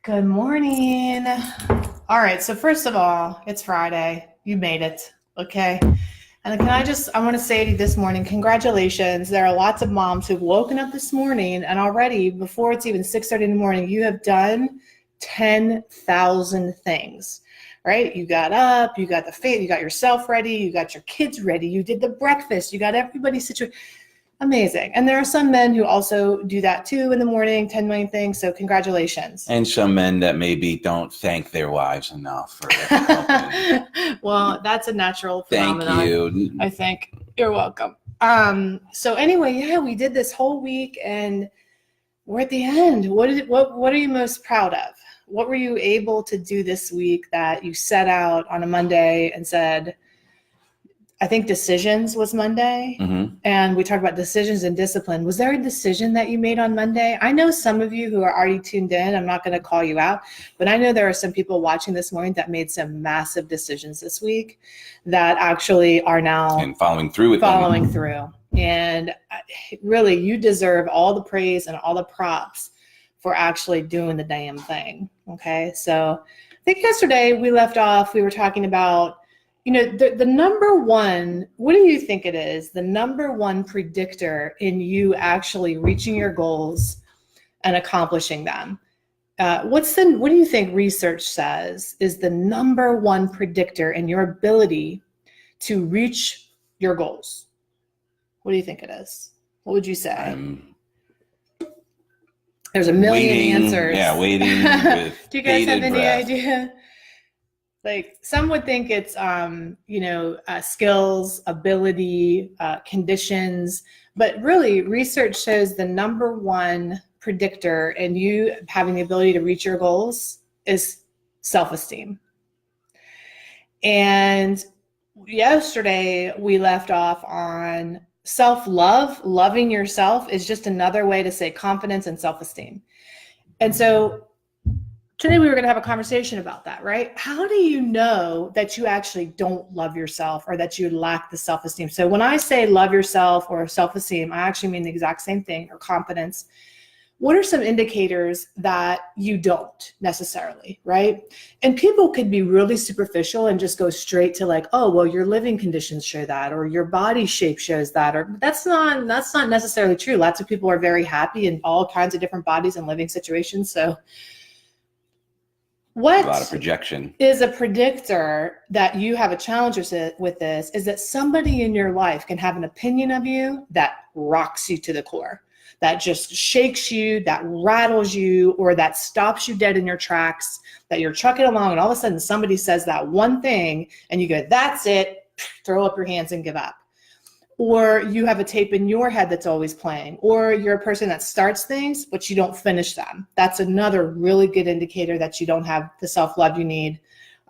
Good morning. All right, so first of all, it's Friday. You made it, okay? And I want to say to you this morning, congratulations. There are lots of moms who've woken up this morning and already, before it's even 6:30 in the morning, you have done 10,000 things, right? You got up, you got you got yourself ready, you got your kids ready, you did the breakfast, you got everybody situated. Amazing. And there are some men who also do that too in the morning, 10 million things. So congratulations. And some men that maybe don't thank their wives enough for helping. Well, that's a natural phenomenon. Thank you. I think. You're welcome. So anyway, yeah, we did this whole week and we're at the end. What are you most proud of? What were you able to do this week that you set out on a Monday and said, I think decisions was Monday, and we talked about decisions and discipline. Was there a decision that you made on Monday? I know some of you who are already tuned in, I'm not going to call you out, but I know there are some people watching this morning that made some massive decisions this week that actually are now and following through with them. And really, you deserve all the praise and all the props for actually doing the damn thing. Okay, so I think yesterday we left off, we were talking about, the number one, what do you think it is? The number one predictor in you actually reaching your goals and accomplishing them. What do you think research says is the number one predictor in your ability to reach your goals? What do you think it is? What would you say? There's a million answers. Yeah, waiting. With do you guys have any breath. idea? Like some would think it's, skills, ability, conditions, but really research shows the number one predictor in you having the ability to reach your goals is self-esteem. And yesterday we left off on self-love. Loving yourself is just another way to say confidence and self-esteem. And so today we were going to have a conversation about that, right? How do you know that you actually don't love yourself or that you lack the self-esteem? So when I say love yourself or self-esteem, I actually mean the exact same thing, or confidence. What are some indicators that you don't necessarily, right? And people could be really superficial and just go straight to like, oh, well, your living conditions show that, or your body shape shows that, or that's not necessarily true. Lots of people are very happy in all kinds of different bodies and living situations. So what a lot of projection is a predictor that you have a challenge with this is that somebody in your life can have an opinion of you that rocks you to the core, that just shakes you, that rattles you, or that stops you dead in your tracks, that you're trucking along and all of a sudden somebody says that one thing and you go, that's it, throw up your hands and give up. Or you have a tape in your head that's always playing, or you're a person that starts things, but you don't finish them. That's another really good indicator that you don't have the self-love you need,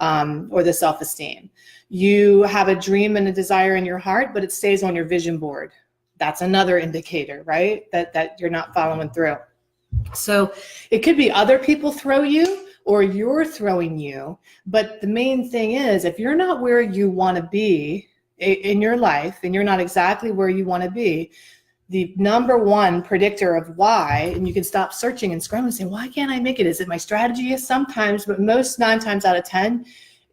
or the self-esteem. You have a dream and a desire in your heart, but it stays on your vision board. That's another indicator, right? That you're not following through. So it could be other people throw you or you're throwing you. But the main thing is, if you're not where you want to be in your life, and you're not exactly where you want to be, the number one predictor of why, and you can stop searching and scrolling and say, why can't I make it? Is it my strategy? Sometimes, but most 9 times out of 10,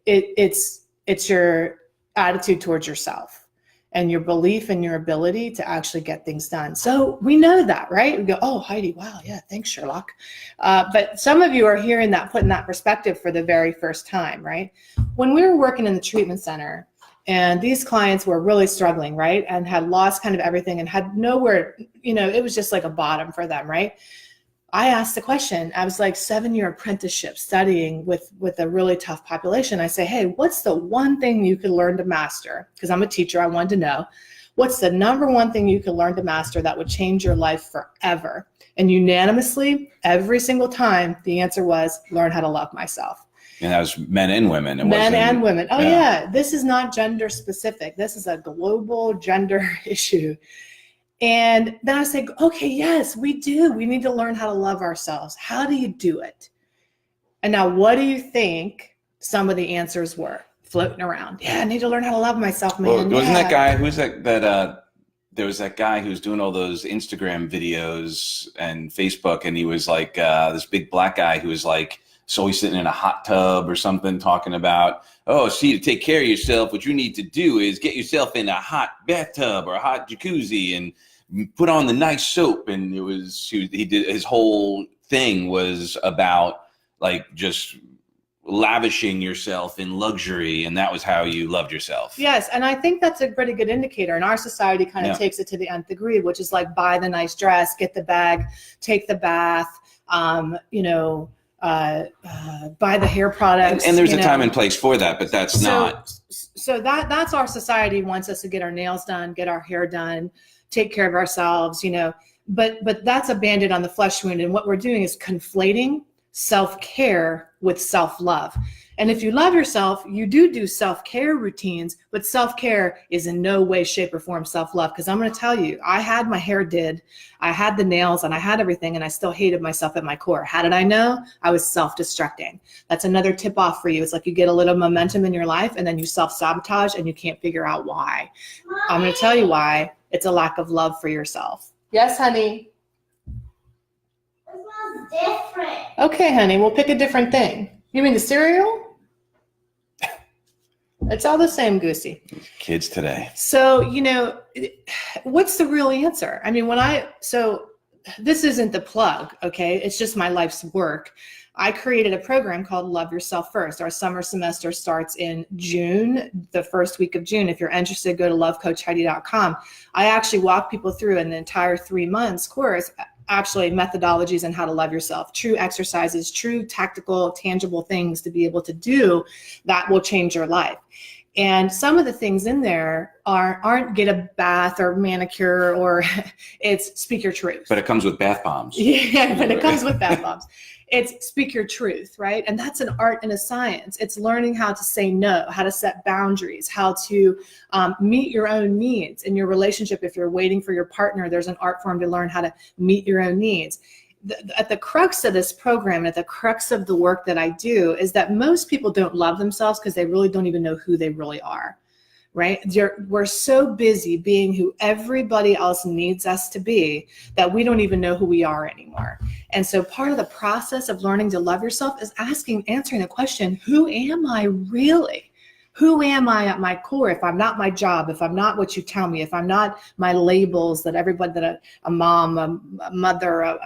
it's your attitude towards yourself and your belief in your ability to actually get things done. So we know that, right? We go, oh, Heidi, wow, yeah, thanks, Sherlock. But some of you are hearing that, put in that perspective for the very first time, right? When we were working in the treatment center, and these clients were really struggling, right? And had lost kind of everything and had nowhere, it was just like a bottom for them, right? I asked the question, I was like 7-year apprenticeship studying with a really tough population. I say, hey, what's the one thing you could learn to master? Because I'm a teacher, I wanted to know. What's the number one thing you could learn to master that would change your life forever? And unanimously, every single time, the answer was learn how to love myself. And that was men and women. Men and women. Oh, yeah. This is not gender specific. This is a global gender issue. And then I say, okay, yes, we do. We need to learn how to love ourselves. How do you do it? And now what do you think some of the answers were floating around? Yeah, I need to learn how to love myself, man. Well, wasn't that guy, who's that there was that guy who's doing all those Instagram videos and Facebook, and he was like this big black guy who was like, always sitting in a hot tub or something talking about, oh, see, to take care of yourself, what you need to do is get yourself in a hot bathtub or a hot jacuzzi and put on the nice soap. And he did, his whole thing was about like just lavishing yourself in luxury, and that was how you loved yourself. Yes, and I think that's a pretty good indicator. And our society kind of takes it to the nth degree, which is like buy the nice dress, get the bag, take the bath, buy the hair products. And there's a time and place for that, but that's not. So that's our society wants us to get our nails done, get our hair done, take care of ourselves, but that's a Band-Aid on the flesh wound. And what we're doing is conflating self-care with self-love. And if you love yourself, you do self-care routines, but self-care is in no way, shape, or form self-love. Because I'm going to tell you, I had my hair did, I had the nails, and I had everything, and I still hated myself at my core. How did I know? I was self-destructing. That's another tip off for you. It's like you get a little momentum in your life, and then you self-sabotage, and you can't figure out why. I'm going to tell you why. It's a lack of love for yourself. Yes, honey. Different. Okay, honey, we'll pick a different thing. You mean the cereal? It's all the same, Goosey. Kids today. So, what's the real answer? I mean, so this isn't the plug, okay? It's just my life's work. I created a program called Love Yourself First. Our summer semester starts in June, the first week of June. If you're interested, go to lovecoachheidi.com. I actually walk people through an entire 3 months course, actually methodologies on how to love yourself, true exercises, true tactical, tangible things to be able to do that will change your life. And some of the things in there aren't get a bath or manicure, or it's speak your truth. But it comes with bath bombs. Yeah, but it comes with bath bombs. It's speak your truth, right? And that's an art and a science. It's learning how to say no, how to set boundaries, how to meet your own needs in your relationship. If you're waiting for your partner, there's an art form to learn how to meet your own needs. At the crux of this program, at the crux of the work that I do, is that most people don't love themselves because they really don't even know who they really are. Right? We're so busy being who everybody else needs us to be that we don't even know who we are anymore. And so part of the process of learning to love yourself is answering the question, who am I really? Who am I at my core? If I'm not my job, if I'm not what you tell me, if I'm not my labels that everybody, that a mom, a mother,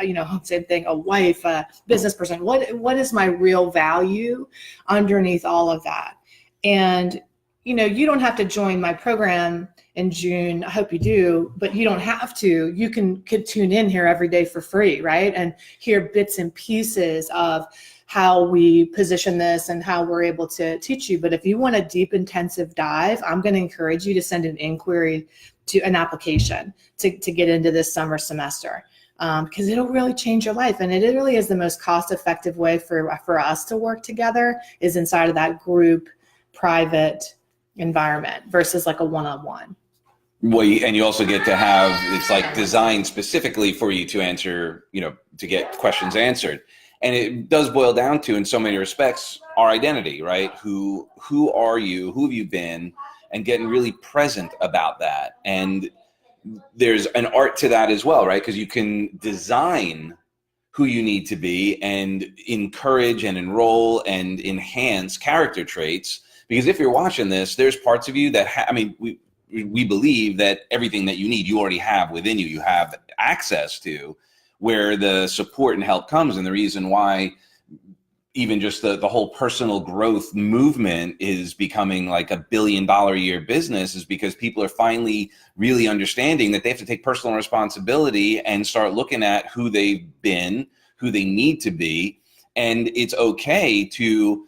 same thing, a wife, a business person, what is my real value underneath all of that? And you don't have to join my program in June. I hope you do, but you don't have to. You could tune in here every day for free, right? And hear bits and pieces of how we position this and how we're able to teach you. But if you want a deep, intensive dive, I'm going to encourage you to send an inquiry to an application to get into this summer semester. Because it'll really change your life. And it really is the most cost-effective way for us to work together is inside of that group, private environment versus like a one-on-one. Well, and you also get to have, it's like designed specifically for you to answer, to get questions answered. And it does boil down to, in so many respects, our identity, right? Who are you? Who have you been? And getting really present about that. And there's an art to that as well, right? Because you can design who you need to be and encourage and enroll and enhance character traits. Because if you're watching this, there's parts of you that, we believe that everything that you need, you already have within you, you have access to, where the support and help comes. And the reason why even just the whole personal growth movement is becoming like $1 billion a year business is because people are finally really understanding that they have to take personal responsibility and start looking at who they've been, who they need to be. And it's okay to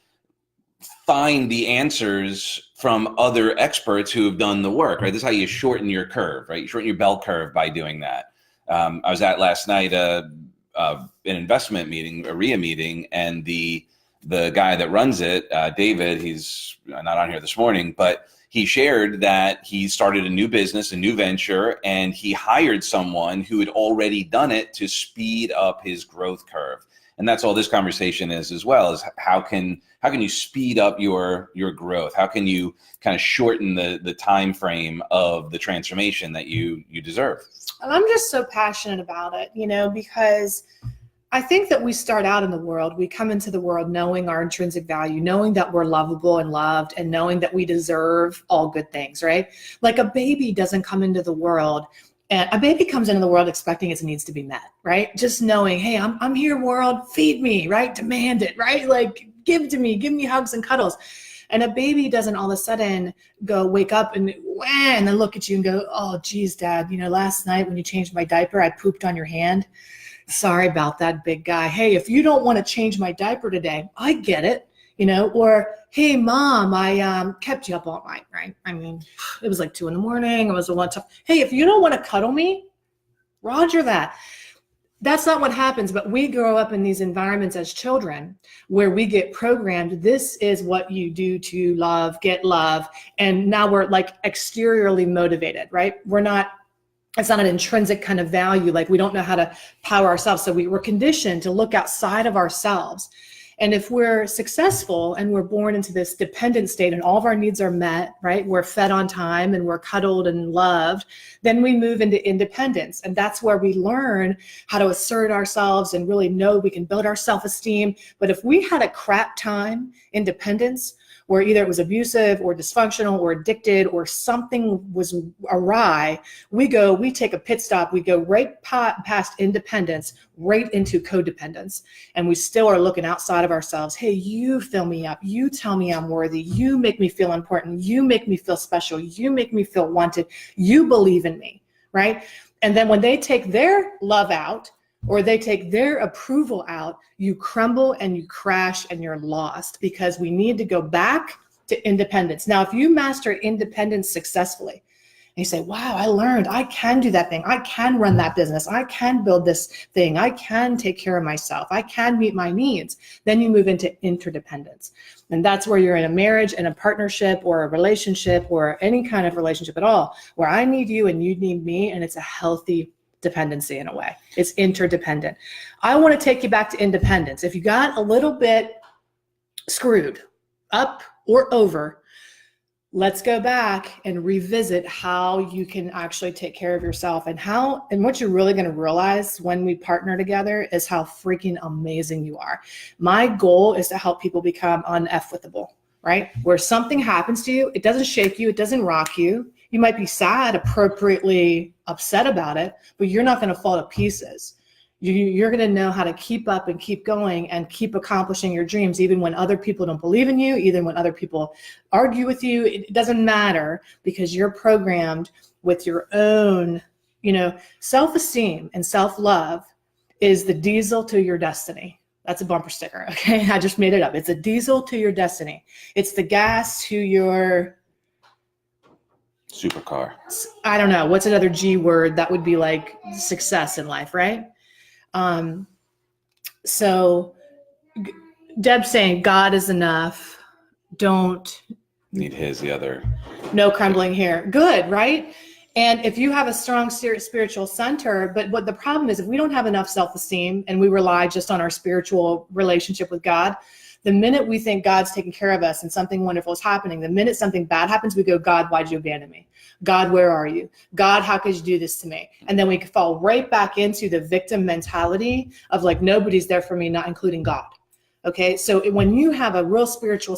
find the answers from other experts who have done the work, right? This is how you shorten your curve, right? You shorten your bell curve by doing that. I was at last night an investment meeting, a RIA meeting, and the guy that runs it, David, he's not on here this morning, but he shared that he started a new business, a new venture, and he hired someone who had already done it to speed up his growth curve. And that's all this conversation is as well, is how can you speed up your growth? How can you kind of shorten the time frame of the transformation that you deserve? I'm just so passionate about it, because I think that we start out in the world, we come into the world knowing our intrinsic value, knowing that we're lovable and loved, and knowing that we deserve all good things, right? Like a baby doesn't come into the world, and a baby comes into the world expecting its needs to be met, right? Just knowing, hey, I'm here, world, feed me, right? Demand it, right? Like give me hugs and cuddles. And a baby doesn't all of a sudden go wake up and then look at you and go, oh, geez, Dad, last night when you changed my diaper, I pooped on your hand. Sorry about that, big guy. Hey, if you don't want to change my diaper today, I get it, or, hey, Mom, I kept you up all night, right? I mean, it was like 2 a.m. It was a lot tough. Hey, if you don't want to cuddle me, roger that. That's not what happens, but we grow up in these environments as children where we get programmed. This is what you do to love, get love. And now we're like exteriorly motivated, right? It's not an intrinsic kind of value. Like we don't know how to power ourselves. So we're conditioned to look outside of ourselves. And if we're successful and we're born into this dependent state and all of our needs are met, right? We're fed on time and we're cuddled and loved, then we move into independence. And that's where we learn how to assert ourselves and really know we can build our self-esteem. But if we had a crap time in dependence, where either it was abusive or dysfunctional or addicted or something was awry, we take a pit stop, we go right past independence, right into codependence. And we still are looking outside of ourselves. Hey, you fill me up. You tell me I'm worthy. You make me feel important. You make me feel special. You make me feel wanted. You believe in me, right? And then when they take their love out, or they take their approval out, you crumble and you crash and you're lost, because we need to go back to independence. Now, if you master independence successfully, and you say, wow, I learned I can do that thing. I can run that business. I can build this thing. I can take care of myself. I can meet my needs. Then you move into interdependence. And that's where you're in a marriage and a partnership or a relationship or any kind of relationship at all, where I need you and you need me, and it's a healthy dependency in a way. It's interdependent. I want to take you back to independence. If you got a little bit screwed up or over, let's go back and revisit how you can actually take care of yourself, and what you're really going to realize when we partner together is how freaking amazing you are. My goal is to help people become uneffable, right? Where something happens to you, it doesn't shake you, it doesn't rock you. You might be sad, appropriately upset about it, but you're not going to fall to pieces. You're going to know how to keep up and keep going and keep accomplishing your dreams, even when other people don't believe in you, even when other people argue with you. It doesn't matter, because you're programmed with your own, self-esteem and self-love is the diesel to your destiny. That's a bumper sticker, okay? I just made it up. It's a diesel to your destiny. It's the gas to your supercar. I don't know. What's another G word that would be like success in life, right? So Deb's saying God is enough. Don't need the other. No crumbling here. Good, right? And if you have a strong spiritual center, but what the problem is, if we don't have enough self-esteem and we rely just on our spiritual relationship with God, the minute we think God's taking care of us and something wonderful is happening, the minute something bad happens, we go, God, why'd you abandon me? God, where are you? God, how could you do this to me? And then we fall right back into the victim mentality of like, nobody's there for me, not including God. Okay, so when you have a spiritual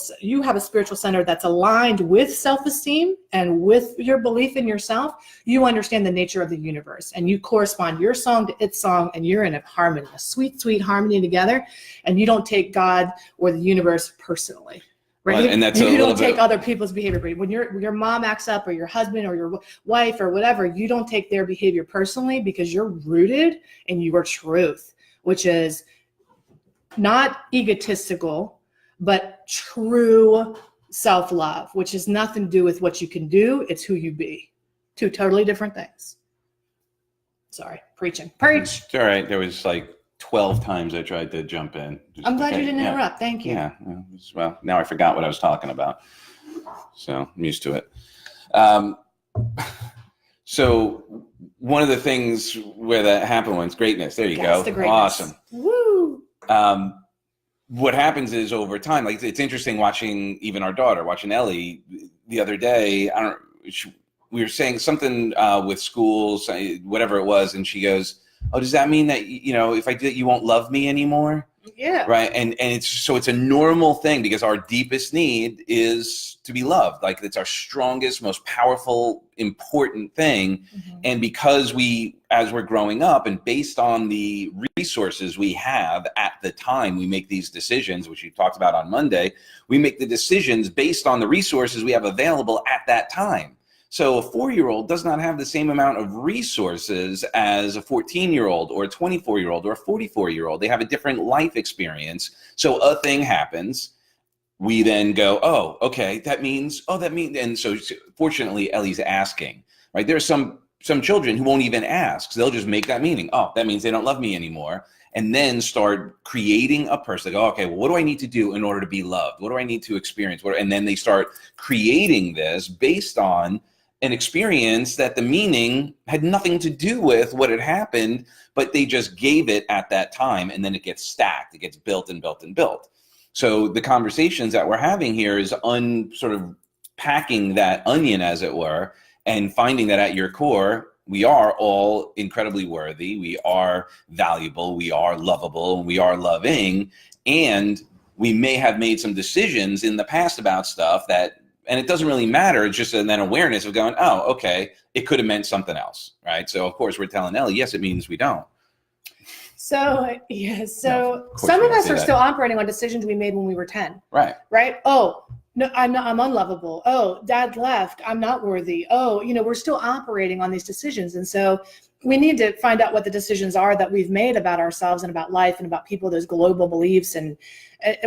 center that's aligned with self-esteem and with your belief in yourself, you understand the nature of the universe, and you correspond your song to its song, and you're in a harmony, a sweet, sweet harmony together, and you don't take God or the universe personally. Right? Well, and that's you don't take other people's behavior. When your mom acts up, or your husband or your wife or whatever, you don't take their behavior personally, because you're rooted in your truth, which is not egotistical, but true self-love, which has nothing to do with what you can do. It's who you be. Two totally different things. Sorry, preaching. Preach. It's all right. There was like 12 times I tried to jump in. I'm glad you didn't interrupt. Thank you. Yeah. Well, now I forgot what I was talking about. So I'm used to it. So one of the things where that happened was greatness. There you go. The greatness. Awesome. Woo. What happens is over time, like it's interesting watching even our daughter, watching Ellie the other day. We were saying something with schools, whatever it was, and she goes, Oh, does that mean that, if I do it, you won't love me anymore? Yeah. Right. And it's a normal thing, because our deepest need is to be loved. Like, it's our strongest, most powerful, important thing. Mm-hmm. And because as we're growing up, and based on the resources we have at the time we make these decisions, which you talked about on Monday, we make the decisions based on the resources we have available at that time. So a 4-year-old does not have the same amount of resources as a 14-year-old or a 24-year-old or a 44-year-old. They have a different life experience. So a thing happens. We then go, oh, okay, and so fortunately, Ellie's asking, right? There are some children who won't even ask. So they'll just make that meaning. Oh, that means they don't love me anymore. And then start creating a person. They go, okay, well, what do I need to do in order to be loved? What do I need to experience? And then they start creating this based on an experience that the meaning had nothing to do with what had happened, but they just gave it at that time, and then it gets stacked. It gets built and built and built. So the conversations that we're having here is sort of packing that onion, as it were, and finding that at your core, we are all incredibly worthy. We are valuable. We are lovable. We are loving. And we may have made some decisions in the past about stuff and it doesn't really matter. It's just an awareness of going, oh, okay, it could have meant something else, right? So, of course, we're telling Ellie, yes, it means we don't. So, yeah, some of us are still operating on decisions we made when we were 10. Right. Right? Oh, no, I'm unlovable. Oh, dad left. I'm not worthy. Oh, we're still operating on these decisions. And so we need to find out what the decisions are that we've made about ourselves and about life and about people, those global beliefs. And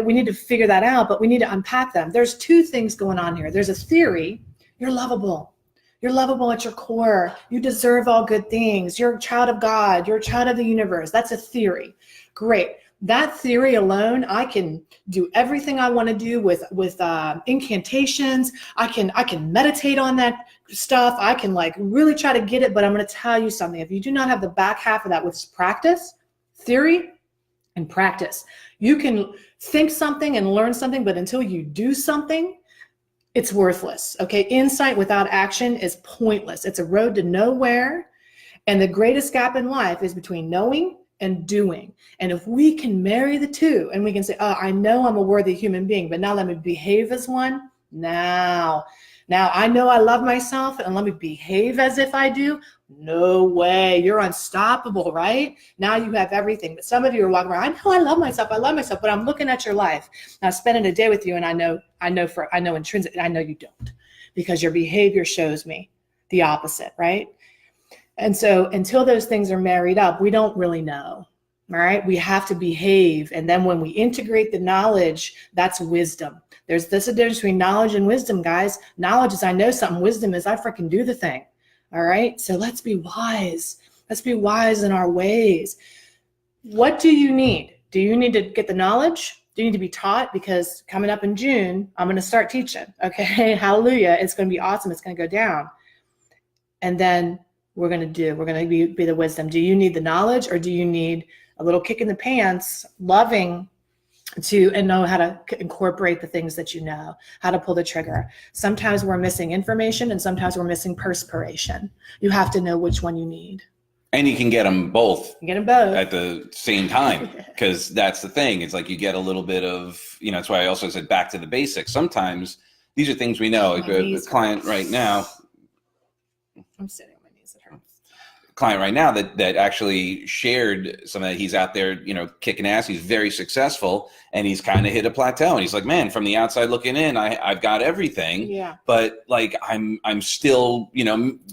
we need to figure that out, but we need to unpack them. There's two things going on here. There's a theory. You're lovable. You're lovable at your core. You deserve all good things. You're a child of God. You're a child of the universe. That's a theory. Great. That theory alone, I can do everything I want to do with incantations. I can meditate on that stuff. I can really try to get it, but I'm going to tell you something. If you do not have the back half of that with practice, theory and practice, you can think something and learn something, but until you do something, it's worthless. Okay. Insight without action is pointless. It's a road to nowhere. And the greatest gap in life is between knowing and doing. And if we can marry the two and we can say, oh, I know I'm a worthy human being, but now let me behave as one. Now I know I love myself and let me behave as if I do. No way. You're unstoppable, right? Now you have everything. But some of you are walking around, I know I love myself, but I'm looking at your life. Now spending a day with you, and I know intrinsically, I know you don't, because your behavior shows me the opposite, right? And so until those things are married up, we don't really know. All right. We have to behave. And then when we integrate the knowledge, that's wisdom. There's this difference between knowledge and wisdom, guys. Knowledge is I know something. Wisdom is I freaking do the thing. All right. So let's be wise. Let's be wise in our ways. What do you need? Do you need to get the knowledge? Do you need to be taught? Because coming up in June, I'm going to start teaching. Okay. Hallelujah. It's going to be awesome. It's going to go down. And then we're going to be the wisdom. Do you need the knowledge, or do you need a little kick in the pants, loving and know how to incorporate the things that you know, how to pull the trigger? Sometimes we're missing information and sometimes we're missing perspiration. You have to know which one you need. And you can get them both. At the same time, because that's the thing. It's like you get a little bit of, that's why I also said back to the basics. Sometimes these are things we know. Like a client right now. I'm sitting. Client right now that actually shared some of that. He's out there, kicking ass. He's very successful, and he's kind of hit a plateau. And he's like, man, from the outside looking in, I've got everything. Yeah. But I'm still,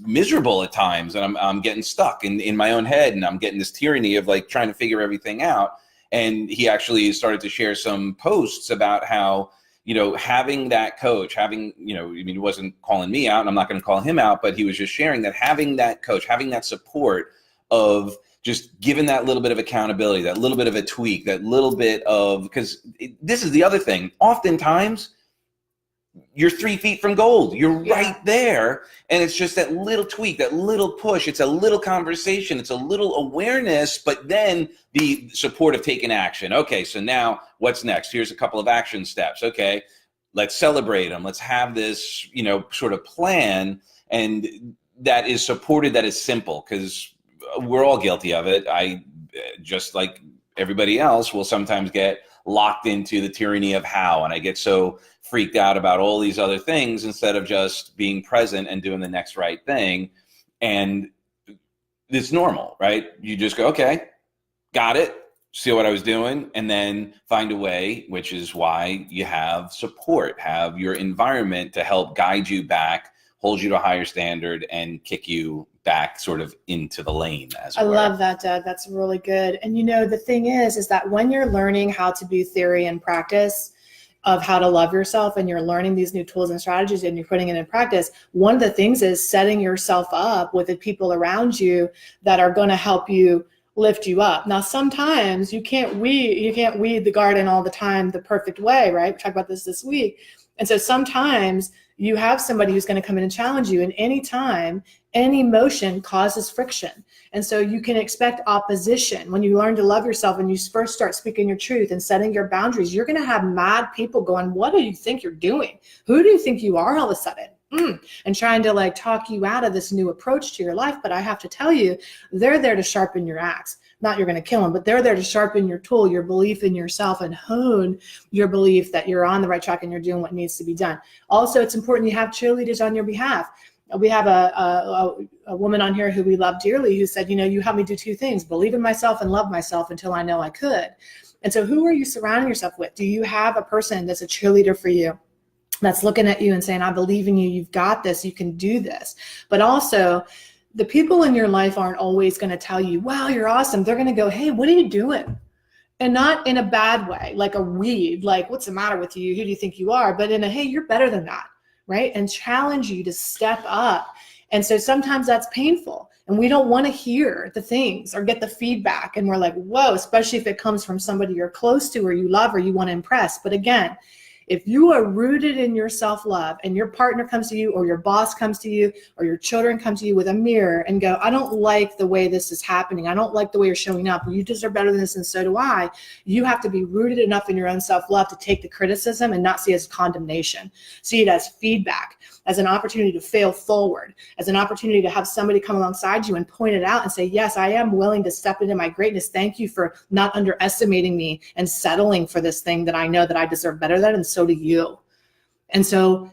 miserable at times, and I'm getting stuck in my own head, and I'm getting this tyranny of trying to figure everything out. And he actually started to share some posts about how, having that coach, he wasn't calling me out, and I'm not going to call him out, but he was just sharing that having that coach, having that support of just giving that little bit of accountability, that little bit of a tweak, that little bit of, because this is the other thing. Oftentimes, you're 3 feet from gold. You're right there. And it's just that little tweak, that little push. It's a little conversation. It's a little awareness, but then the support of taking action. Okay, so now what's next? Here's a couple of action steps. Okay, let's celebrate them. Let's have this, sort of plan, and that is supported, that is simple. Because we're all guilty of it. I, just like everybody else, will sometimes get locked into the tyranny of how, and I get so freaked out about all these other things instead of just being present and doing the next right thing. And it's normal, right? You just go, okay, got it, see what I was doing, and then find a way, which is why you have support, have your environment to help guide you back, hold you to a higher standard, and kick you back sort of into the lane, as it were. I love that, Doug. That's really good. And the thing is that when you're learning how to do theory and practice of how to love yourself, and you're learning these new tools and strategies and you're putting it in practice, one of the things is setting yourself up with the people around you that are going to help you lift you up. Now, sometimes you can't weed the garden all the time the perfect way, right? We talked about this week. And so sometimes you have somebody who's going to come in and challenge you, and any time, any motion causes friction. And so you can expect opposition. When you learn to love yourself and you first start speaking your truth and setting your boundaries, you're going to have mad people going, what do you think you're doing? Who do you think you are all of a sudden? And trying to talk you out of this new approach to your life. But I have to tell you, they're there to sharpen your axe. Not you're going to kill them, but they're there to sharpen your tool, your belief in yourself, and hone your belief that you're on the right track and you're doing what needs to be done. Also, it's important you have cheerleaders on your behalf. We have a woman on here who we love dearly who said, you helped me do two things: believe in myself and love myself until I know I could. And so who are you surrounding yourself with? Do you have a person that's a cheerleader for you, that's looking at you and saying, I believe in you, you've got this, you can do this? But also, the people in your life aren't always going to tell you, wow, you're awesome. They're going to go, hey, what are you doing? And not in a bad way, like a weed, like, what's the matter with you? Who do you think you are? But in a, hey, you're better than that, right? And challenge you to step up. And so sometimes that's painful, and we don't want to hear the things or get the feedback. And we're like, whoa, especially if it comes from somebody you're close to or you love or you want to impress. But again, if you are rooted in your self-love and your partner comes to you, or your boss comes to you, or your children come to you with a mirror and go, I don't like the way this is happening, I don't like the way you're showing up, or you deserve better than this and so do I, you have to be rooted enough in your own self-love to take the criticism and not see it as condemnation. See it as feedback, as an opportunity to fail forward, as an opportunity to have somebody come alongside you and point it out and say, yes, I am willing to step into my greatness. Thank you for not underestimating me and settling for this thing that I know that I deserve better than, and so do you. And so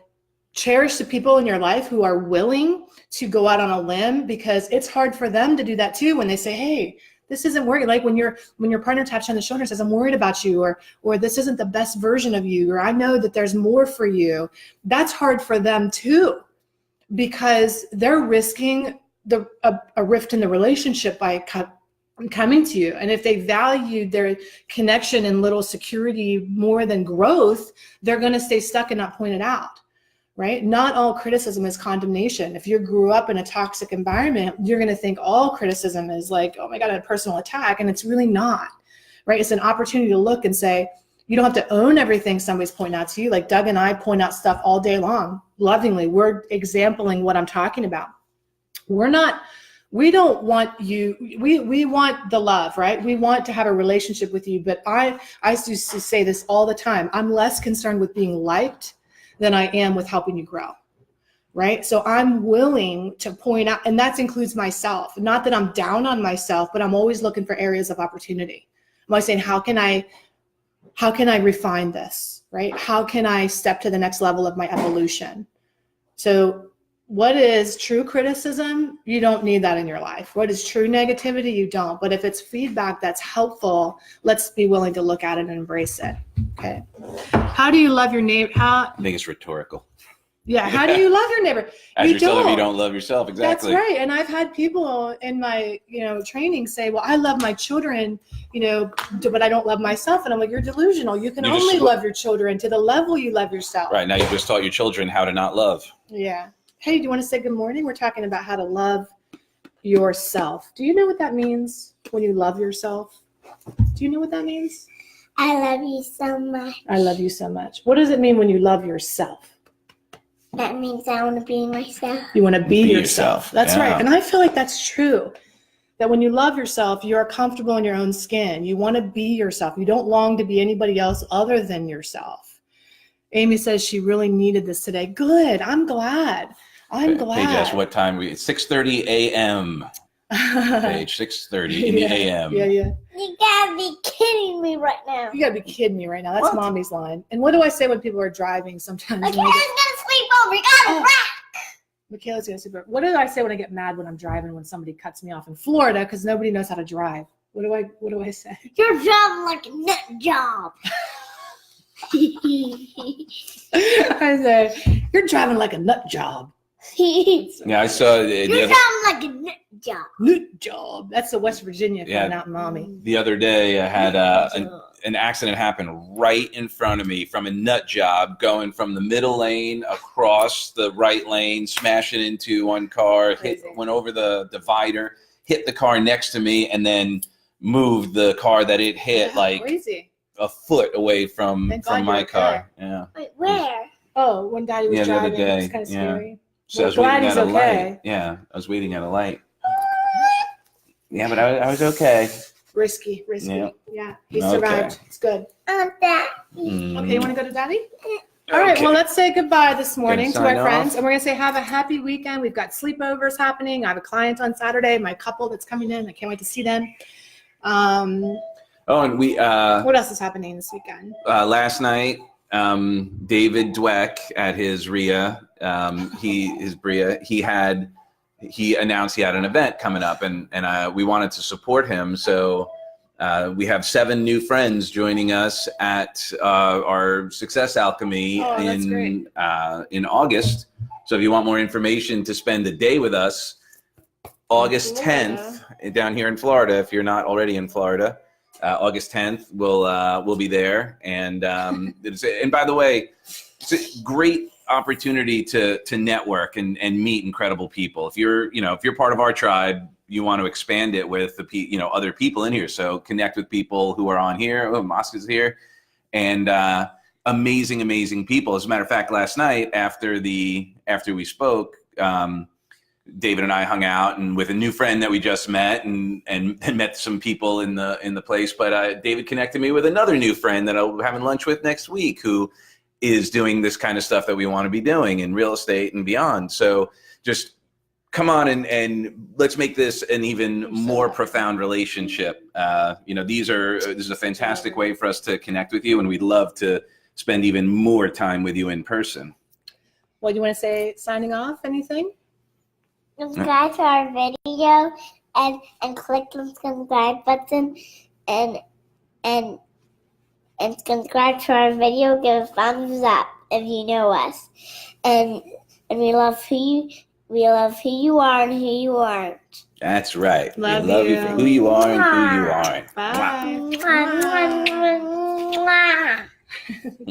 cherish the people in your life who are willing to go out on a limb, because it's hard for them to do that too when they say, hey, this isn't working. Like when your partner taps you on the shoulder and says, I'm worried about you, or this isn't the best version of you, or I know that there's more for you. That's hard for them too, because they're risking a rift in the relationship by coming to you. And if they valued their connection and little security more than growth, they're going to stay stuck and not point it out. Right? Not all criticism is condemnation. If you grew up in a toxic environment, you're going to think all criticism is like, oh my God, a personal attack. And it's really not, right? It's an opportunity to look and say, you don't have to own everything somebody's pointing out to you. Like Doug and I point out stuff all day long, lovingly. We're exampling what I'm talking about. We don't want you, we want the love, right? We want to have a relationship with you. But I used to say this all the time. I'm less concerned with being liked than I am with helping you grow, right? So I'm willing to point out, and that includes myself. Not that I'm down on myself, but I'm always looking for areas of opportunity. I'm always saying, how can I refine this, right? How can I step to the next level of my evolution? So what is true criticism? You don't need that in your life. What is true negativity? You don't. But if it's feedback that's helpful, let's be willing to look at it and embrace it. Okay. How do you love your neighbor? I think it's rhetorical. Yeah. How do you love your neighbor? As yourself, if you don't love yourself. Exactly. That's right. And I've had people in my, training say, well, I love my children, but I don't love myself. And I'm like, you're delusional. You can only love your children to the level you love yourself. Right. Now you just taught your children how to not love. Yeah. Hey, do you want to say good morning? We're talking about how to love yourself. Do you know what that means when you love yourself? Do you know what that means? I love you so much. I love you so much. What does it mean when you love yourself? That means I want to be myself. You want to be yourself. That's yeah. right. And I feel like that's true. That when you love yourself, you are comfortable in your own skin. You want to be yourself. You don't long to be anybody else other than yourself. Amy says she really needed this today. Good. I'm glad. I'm glad. Hey, Jess, what time? It's 6:30 a.m. page 6:30 in the AM. Yeah. You gotta be kidding me right now. You gotta be kidding me right now. That's What? Mommy's line. And what do I say when people are driving sometimes? Okay, when I'm I gonna sleep over. You gotta Oh. rock. Michaela's gonna super. What do I say when I get mad when I'm driving when somebody cuts me off in Florida because nobody knows how to drive? What do I say? You're driving like a nut job. I say, you're driving like a nut job. Yeah, I saw You're the other, driving like a nut job. Nut job. That's the West Virginia coming Yeah. out in Mommy. the other day. I had an accident happen right in front of me from a nut job going from the middle lane across the right lane, smashing into one car, Crazy. went over the divider, hit the car next to me, and then moved the car that it hit Yeah, like crazy. a foot away from Thank God my you're car. okay. Yeah. Wait, where? Oh, when Daddy was Yeah, the other driving, it was day, kind of yeah. scary. So I was Well, glad waiting he's at a okay. light. Yeah, I was waiting at a light. Yeah, but I was okay. Risky. Yeah. Yeah, he Okay. survived. It's good. That. Okay, you want to go to Daddy? Mm. All right, Okay. well, let's say goodbye this morning to sign our friends. off? And we're going to say have a happy weekend. We've got sleepovers happening. I have a client on Saturday, my couple that's coming in. I can't wait to see them. Oh, and we What else is happening this weekend? last night, David Dweck at his RIA, he announced he had an event coming up, and we wanted to support him. So we have 7 new friends joining us at our Success Alchemy Oh, that's great. in August. So if you want more information to spend a day with us, August Florida. 10th down here in Florida, if you're not already in Florida. August 10th, we'll be there, and and by the way, it's a great opportunity to network and meet incredible people. If you're part of our tribe, you want to expand it with other people in here. So connect with people who are on here. Oh, Mosca's here, and amazing people. As a matter of fact, last night after we spoke. David and I hung out and with a new friend that we just met and met some people in the place. But David connected me with another new friend that I'll be having lunch with next week who is doing this kind of stuff that we want to be doing in real estate and beyond. So just come on and let's make this an even more profound relationship. This is a fantastic way for us to connect with you, and we'd love to spend even more time with you in person. Well, you want to say signing off? Anything? Subscribe to our video and click the subscribe button and subscribe to our video. Give a thumbs up if you know us, and we love who you are and who you aren't. That's right. Love we love you you. for who you are and who you aren't. Bye. Mwah, mwah, mwah, mwah.